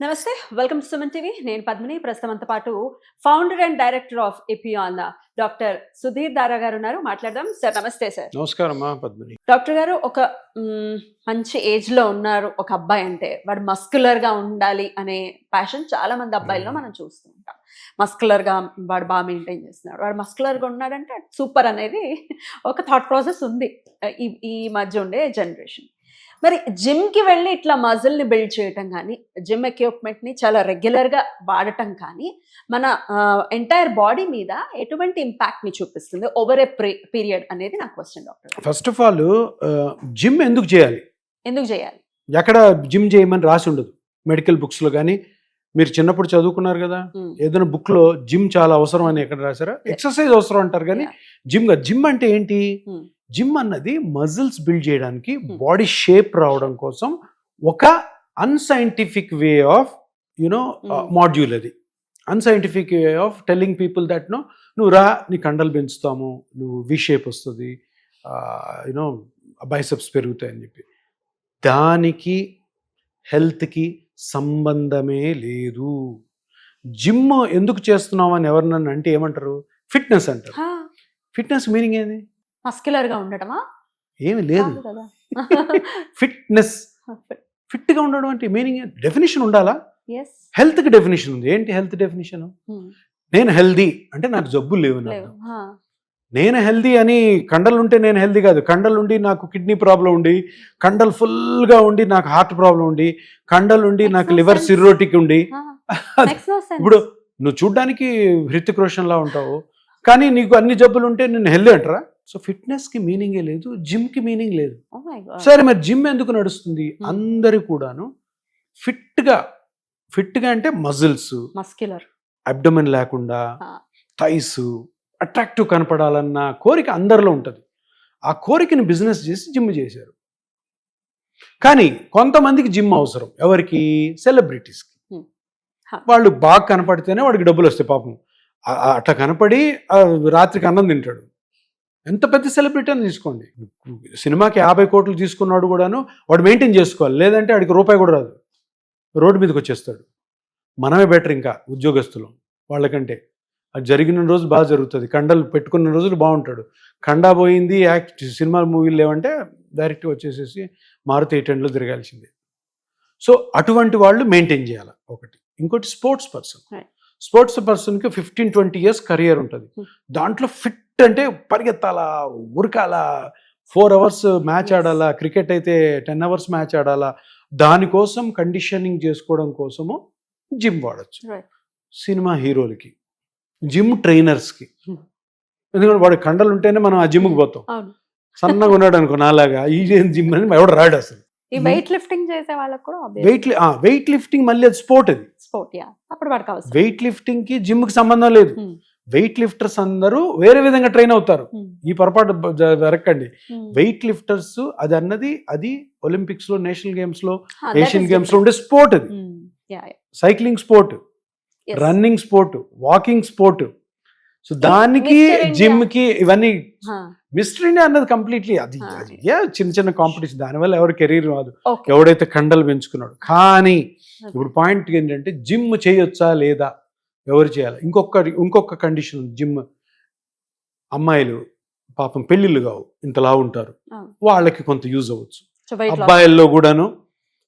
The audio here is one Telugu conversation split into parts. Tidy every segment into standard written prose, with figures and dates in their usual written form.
నమస్తే, వెల్కమ్ టు సుమన్ టీవీ. నేను పద్మిని. ప్రస్తుతం పాటు founder and director of Epione doctor Sudheer దారా గారు ఉన్నారు. మాట్లాడదాం. సార్ నమస్తే. సార్ నమస్కారం పద్మిని. డాక్టర్ గారు, ఒక మంచి ఏజ్ లో ఉన్నారు ఒక అబ్బాయి అంటే వాడు మస్కులర్ గా ఉండాలి అనే ప్యాషన్ చాలా మంది అబ్బాయిల్లో మనం చూస్తూ ఉంటాం. మస్కులర్ గా వాడు బాగా మెయింటైన్ చేస్తున్నాడు, వాడు మస్కులర్ గా ఉన్నాడంటే సూపర్ అనేది ఒక థాట్ ప్రాసెస్ ఉంది ఈ మధ్య ఉండే జనరేషన్. మరి జిమ్ కి వెళ్ళి ఇట్లా మజిల్ ని బిల్డ్ చేయటం కానీ, జిమ్ ఎక్విప్మెంట్ ని చాలా రెగ్యులర్ గా వాడటం కానీ మన ఎంటైర్ బాడీ మీద ఎటువంటి ఇంపాక్ట్ ని చూపిస్తుంది ఓవర్ ఏ పీరియడ్ అనేది నా question doctor. First of all gym ఎందుకు చేయాలి? ఎక్కడ జిమ్ చేయమని రాసి ఉండదు మెడికల్ బుక్స్ లో. కానీ మీరు చిన్నప్పుడు చదువుకున్నారు కదా, ఏదైనా బుక్ లో జిమ్ చాలా అవసరం అని ఎక్కడ రాశారా? ఎక్సర్సైజ్ అవసరం అంటారు కానీ జిమ్ అంటే ఏంటి? జిమ్ అన్నది మజిల్స్ బిల్డ్ చేయడానికి, బాడీ షేప్ రావడం కోసం ఒక అన్సైంటిఫిక్ వే ఆఫ్ మాడ్యూల్. అది unscientific way of telling people that నువ్వు రా, నీ కండలు పెంచుతాము, నువ్వు వి షేప్ వస్తుంది, బైసెప్స్ పెరుగుతాయి అని చెప్పి. దానికి హెల్త్కి సంబంధమే లేదు. జిమ్ ఎందుకు చేస్తున్నావు అని ఎవరినన్నా అంటే ఏమంటారు? ఫిట్నెస్ అంటారు. ఫిట్నెస్ మీనింగ్ ఏంది? మస్క్యులర్ గా ఉండటమా? ఏమి లేదు. ఫిట్నెస్, ఫిట్ గా ఉండడం అంటే మీనింగ్, డెఫినేషన్ ఉండాలా? హెల్త్ కి డెఫినేషన్ ఉంది. ఏంటి హెల్త్ డెఫినేషన్? నేను హెల్దీ అంటే నాకు జబ్బులు లేవు. నేను హెల్దీ అని కండలు ఉంటే నేను హెల్దీ కాదు. కండలు ఉండి నాకు కిడ్నీ ప్రాబ్లం ఉండి, కండలు ఫుల్గా ఉండి నాకు హార్ట్ ప్రాబ్లం ఉండి, కండలు ఉండి నాకు లివర్ సిర్రోటిక్ ఉండి, ఇప్పుడు నువ్వు చూడ్డానికి హృతిక్ రోషన్ లా ఉంటావు కానీ నీకు అన్ని జబ్బులు ఉంటే నేను హెల్దీ అంటారా? సో ఫిట్నెస్ కి మీనింగే లేదు, జిమ్ కి మీనింగ్ లేదు. సరే, మరి జిమ్ ఎందుకు నడుస్తుంది? అందరు కూడాను ఫిట్ గా అంటే మజిల్స్, మస్క్యులర్, అబ్డోమెన్ లేకుండా, థైస్ అట్రాక్టివ్ కనపడాలన్న కోరిక అందరిలో ఉంటుంది. ఆ కోరికని బిజినెస్ చేసి జిమ్ చేశారు. కానీ కొంతమందికి జిమ్ అవసరం. ఎవరికి? సెలబ్రిటీస్కి. వాళ్ళు బాగా కనపడితేనే వాడికి డబ్బులు వస్తాయి. పాపం అట్లా కనపడి రాత్రికి అన్నం తింటాడు. ఎంత పెద్ద సెలబ్రిటీ అని తీసుకోండి, సినిమాకి 50 కోట్లు తీసుకున్నాడు కూడాను వాడు మెయింటైన్ చేసుకోవాలి, లేదంటే వాడికి రూపాయి కూడా రాదు, రోడ్డు మీదకి వచ్చేస్తాడు. మనమే బెటర్ ఇంకా ఉద్యోగస్తులు వాళ్ళకంటే. అది జరిగిన రోజు బాగా జరుగుతుంది, కండలు పెట్టుకున్న రోజులు బాగుంటాడు. కండా పోయింది, సినిమా మూవీలు లేవంటే డైరెక్ట్గా వచ్చేసేసి మారుతి 800లో తిరగాల్సిందే. సో అటువంటి వాళ్ళు మెయింటైన్ చేయాలి ఒకటి. ఇంకోటి స్పోర్ట్స్ పర్సన్కి 15-20 ఇయర్స్ కరియర్ ఉంటుంది. దాంట్లో ఫిట్ అంటే పరిగెత్తాలా, ఉరకాలా, 4 అవర్స్ మ్యాచ్ ఆడాలా, క్రికెట్ అయితే 10 అవర్స్ మ్యాచ్ ఆడాలా. దానికోసం కండిషనింగ్ చేసుకోవడం కోసము జిమ్ వాడచ్చు. సినిమా హీరోలకి, జిమ్ ట్రైనర్స్కి, ఎందుకంటే వాడి కండలు ఉంటేనే మనం ఆ జిమ్కి పోతాం. సన్నగా ఉన్నాడు అనుకో నాలాగా, ఈ జిమ్ అని ఎవడు రాడు అసలు. వెయిట్ లిఫ్టింగ్ చేసే వాళ్ళకి కూడా వెయిట్ లిఫ్టింగ్ మళ్ళీ అది స్పోర్ట్. అది వెయిట్ లిఫ్టింగ్ కి జిమ్ కి సంబంధం లేదు. వెయిట్ లిఫ్టర్స్ అందరూ వేరే విధంగా ట్రైన్ అవుతారు. ఈ పొరపాటు జరగండి. వెయిట్ లిఫ్టర్స్ అది ఒలింపిక్స్ లో, నేషనల్ గేమ్స్ లో, ఏషియన్ గేమ్స్ లో ఉండే స్పోర్ట్. అది cycling sport, running sport, walking sport. So దానికి జిమ్ కి ఇవన్నీ మిస్టర్ ఇండియా అన్నది కంప్లీట్లీ అది చిన్న కాంపిటీషన్. దానివల్ల ఎవరు కెరీర్ రాదు, ఎవడైతే కండలు పెంచుకున్నాడు. కానీ ఇప్పుడు పాయింట్ ఏంటంటే జిమ్ చేయొచ్చా లేదా, ఎవరు చేయాలి? ఇంకొక కండిషన్ ఉంది. జిమ్ అమ్మాయిలు పాపం పెళ్లిళ్ళు కావు, ఇంతలా ఉంటారు, వాళ్ళకి కొంత యూజ్ అవ్వచ్చు. అబ్బాయిల్లో కూడాను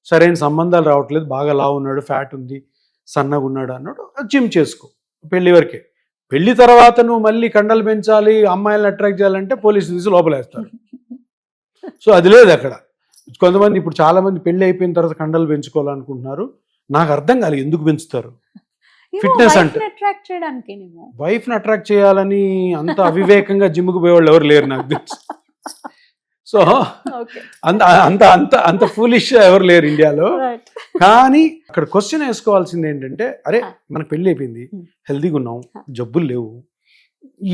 సరైన సంబంధాలు రావట్లేదు, బాగా లావు ఉన్నాడు, ఫ్యాట్ ఉంది, సన్నగా ఉన్నాడు అన్నాడు, జిమ్ చేసుకో పెళ్లి వరకే. పెళ్లి తర్వాత నువ్వు మళ్ళీ కండలు పెంచాలి, అమ్మాయిలను అట్రాక్ట్ చేయాలంటే పోలీసులు తీసి లోపలేస్తారు. సో అది లేదు అక్కడ. కొంతమంది ఇప్పుడు చాలా మంది పెళ్లి అయిపోయిన తర్వాత కండలు పెంచుకోవాలనుకుంటున్నారు. నాకు అర్థం కాలేదు ఎందుకు పెంచుతారు. ఫిట్నెస్ అంటే వైఫ్ ని అట్రాక్ట్ చేయాలని అంత అవివేకంగా జిమ్కి పోయేవాళ్ళు ఎవరు లేరు నాకు తెలుసు. సో అంత ఫూలిష్ ఎవరు లేరు ఇండియాలో. కానీ అక్కడ క్వశ్చన్ వేసుకోవాల్సింది ఏంటంటే, అరే మనకు పెళ్లి అయిపోయింది, హెల్దీగా ఉన్నాం, జబ్బులు లేవు,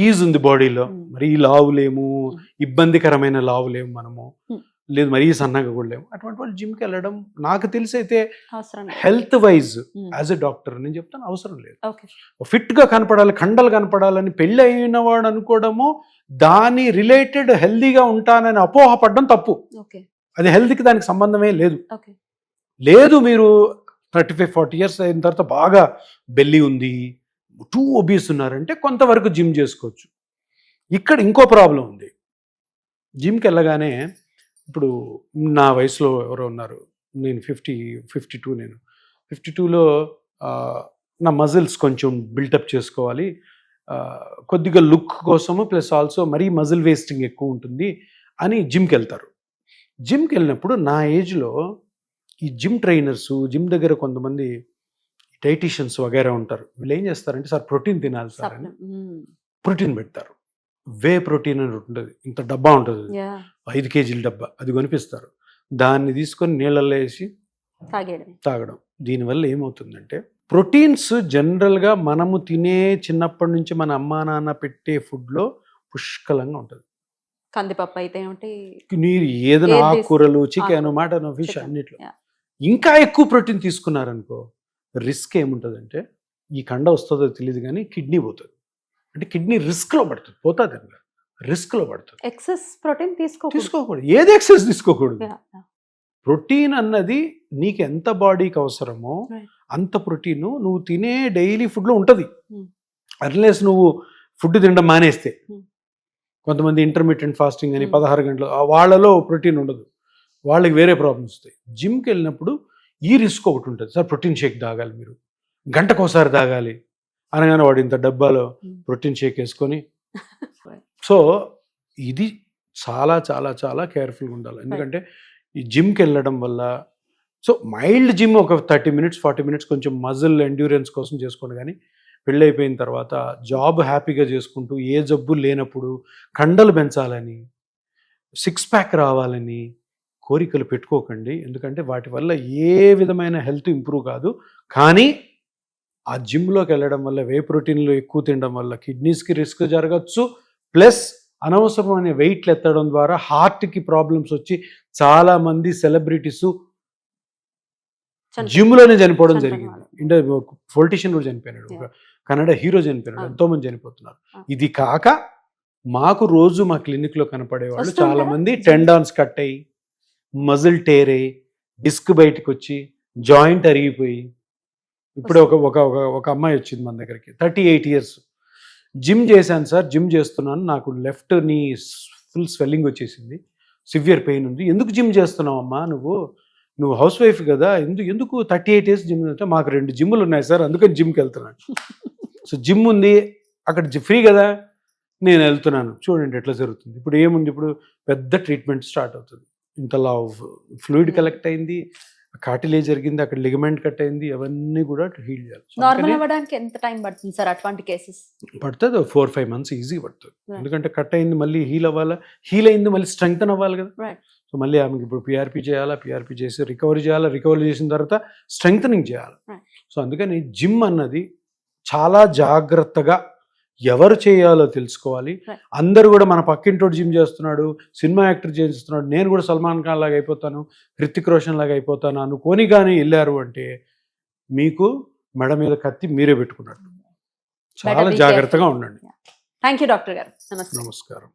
ఈజ్ ఉంది బాడీలో, మరి లావు లేము, ఇబ్బందికరమైన లావు లేము, మనము లేదు మరీ సన్నగా కూడా లేము. అటువంటి వాళ్ళు జిమ్కి వెళ్ళడం నాకు తెలిసి అయితే health wise as a doctor నేను చెప్తాను అవసరం లేదు. ఫిట్ గా కనపడాలి, కండలు కనపడాలని పెళ్లి అయిన వాడు అనుకోవడము, దాని రిలేటెడ్ హెల్దీగా ఉంటానని అపోహపడడం తప్పు. అది హెల్త్కి దానికి సంబంధమే లేదు. మీరు 35-40 ఇయర్స్ అయిన తర్వాత బాగా బెల్లి ఉంది, టూ ఒబీస్ ఉన్నారంటే కొంతవరకు జిమ్ చేసుకోవచ్చు. ఇక్కడ ఇంకో ప్రాబ్లం ఉంది. జిమ్కి వెళ్ళగానే ఇప్పుడు నా వయసులో ఎవరో ఉన్నారు, నేను 52, నేను 52లో నా మజిల్స్ కొంచెం బిల్టప్ చేసుకోవాలి, కొద్దిగా లుక్ కోసము, ప్లస్ ఆల్సో మరీ మజిల్ వేస్టింగ్ ఎక్కువ ఉంటుంది అని జిమ్కి వెళ్తారు. జిమ్కి వెళ్ళినప్పుడు నా ఏజ్లో ఈ జిమ్ ట్రైనర్స్, జిమ్ దగ్గర కొంతమంది డైటీషియన్స్ వగైరా ఉంటారు. వీళ్ళు ఏం చేస్తారంటే, సార్ ప్రోటీన్ తినాలి సార్ అని ప్రోటీన్ పెడతారు. వే ప్రోటీన్ అని ఉంటుంది, ఇంత డబ్బా ఉంటుంది, 5 కేజీల డబ్బా, అది కొనిపిస్తారు. దాన్ని తీసుకొని నీళ్ళల్లో వేసి తాగడం. దీనివల్ల ఏమవుతుందంటే, ప్రోటీన్స్ జనరల్గా మనము తినే చిన్నప్పటి నుంచి మన అమ్మా నాన్న పెట్టే ఫుడ్లో పుష్కలంగా ఉంటుంది. కందిపప్పు అయితే మీరు ఏదైనా ఆకుకూరలు, చికెన్, మటన్, ఫిష్ అన్నిట్లో ఇంకా ఎక్కువ ప్రోటీన్ తీసుకున్నారనుకో, రిస్క్ ఏముంటుందంటే, ఈ కండ వస్తుందో తెలియదు కానీ కిడ్నీ పోతుంది. అంటే కిడ్నీ రిస్క్లో పడుతుంది, పోతుంది, రిస్క్లో పడుతుంది. ఎక్సెస్ ప్రోటీన్ తీసుకోకూడదు, ఏది ఎక్సెస్ తీసుకోకూడదు. ప్రోటీన్ అన్నది నీకు ఎంత బాడీకి అవసరమో అంత ప్రోటీన్ నువ్వు తినే డైలీ ఫుడ్లో ఉంటుంది. అన్లెస్ నువ్వు ఫుడ్ తినడం మానేస్తే. కొంతమంది ఇంటర్మీడియట్ ఫాస్టింగ్ అని 16 గంటలు, వాళ్ళలో ప్రోటీన్ ఉండదు, వాళ్ళకి వేరే ప్రాబ్లమ్స్ వస్తాయి. జిమ్కి వెళ్ళినప్పుడు ఈ రిస్క్ ఒకటి ఉంటుంది, సార్ ప్రోటీన్ షేక్ తాగాలి, మీరు గంటకోసారి తాగాలి అనగానే వాడు ఇంత డబ్బాలో ప్రోటీన్ షేక్ వేసుకొని. సో ఇది చాలా చాలా చాలా కేర్ఫుల్గా ఉండాలి. ఎందుకంటే ఈ జిమ్కి వెళ్ళడం వల్ల, సో మైల్డ్ జిమ్ ఒక 30 minutes 40 minutes కొంచెం మజిల్ ఎండ్యూరెన్స్ కోసం చేసుకోండి. కానీ పెళ్ళి అయిపోయిన తర్వాత జాబ్ హ్యాపీగా చేసుకుంటూ, ఏ జబ్బు లేనప్పుడు కండలు పెంచాలని, 6 ప్యాక్ రావాలని కోరికలు పెట్టుకోకండి. ఎందుకంటే వాటి వల్ల ఏ విధమైన హెల్త్ ఇంప్రూవ్ కాదు. కానీ ఆ జిమ్లోకి వెళ్ళడం వల్ల, వే ప్రోటీన్లు ఎక్కువ తినడం వల్ల కిడ్నీస్కి రిస్క్ జరగచ్చు. ప్లస్ అనవసరమైన వెయిట్లు ఎత్తడం ద్వారా హార్ట్కి ప్రాబ్లమ్స్ వచ్చి చాలామంది సెలబ్రిటీస్ జిమ్లోనే చనిపోవడం జరిగింది. ఇండియా పొలిటీషియన్ కూడా చనిపోయినాడు, ఒక కన్నడ హీరో చనిపోయినాడు, ఎంతోమంది చనిపోతున్నారు. ఇది కాక మాకు రోజు మా క్లినిక్లో కనపడేవాళ్ళు చాలామంది టెండాన్స్ కట్ అయ్యి, మజిల్ టేర్ అయ్యి, డిస్క్ బయటకు వచ్చి, జాయింట్ అరిగిపోయి. ఇప్పుడు ఒక అమ్మాయి వచ్చింది మన దగ్గరికి, 38 years. జిమ్ చేశాను సార్, జిమ్ చేస్తున్నాను, నాకు లెఫ్ట్ నీ ఫుల్ స్వెల్లింగ్ వచ్చేసింది, సివియర్ పెయిన్ ఉంది. ఎందుకు జిమ్ చేస్తున్నావు అమ్మా, నువ్వు హౌస్ వైఫ్ కదా, ఎందుకు 38 years జిమ్ అంటే, మాకు 2 జిమ్లు ఉన్నాయి సార్, అందుకని జిమ్కి వెళ్తున్నాను. సో జిమ్ ఉంది అక్కడ, ఫ్రీ కదా, నేను వెళ్తున్నాను. చూడండి ఎట్లా జరుగుతుంది. ఇప్పుడు ఏముంది, ఇప్పుడు పెద్ద ట్రీట్మెంట్ స్టార్ట్ అవుతుంది. ఇంతలా ఫ్లూయిడ్ కలెక్ట్ అయింది, కార్టిలేజ్ జరిగింది, అక్కడ లిగమెంట్ కట్ అయింది, అవన్నీ కూడా హీల్ చేయాలి. నార్మల్ అవ్వడానికి ఎంత టైం పడుతుంది సార్ అటువంటి కేసెస్? పడుతుంది 4-5 months ఈజీ పడుతుంది. ఎందుకంటే కట్ అయింది మళ్ళీ హీల్ అవ్వాలా, హీల్ అయింది మళ్ళీ స్ట్రెంగ్తన్ అవ్వాలి కదా. సో మళ్ళీ ఆమెకి ఇప్పుడు పిఆర్పి చేయాలా, పిఆర్పి చేసి రికవరీ చేయాలా, రికవరీ చేసిన తర్వాత స్ట్రెంగ్తనింగ్ చేయాలి. సో అందుకని జిమ్ అన్నది చాలా జాగ్రత్తగా ఎవరు చేయాలో తెలుసుకోవాలి. అందరూ కూడా మన పక్కింటోడు జిమ్ చేస్తున్నాడు, సినిమా యాక్టర్ చేస్తున్నాడు, నేను కూడా సల్మాన్ ఖాన్ లాగా అయిపోతాను, హృతిక్ రోషన్ లాగా అయిపోతాను అనుకొని కానీ వెళ్ళారు అంటే మీకు మెడ మీద కత్తి మీరే పెట్టుకున్నట్టు. చాలా జాగ్రత్తగా ఉండండి. థ్యాంక్ యూ డాక్టర్ గారు. నమస్కారం.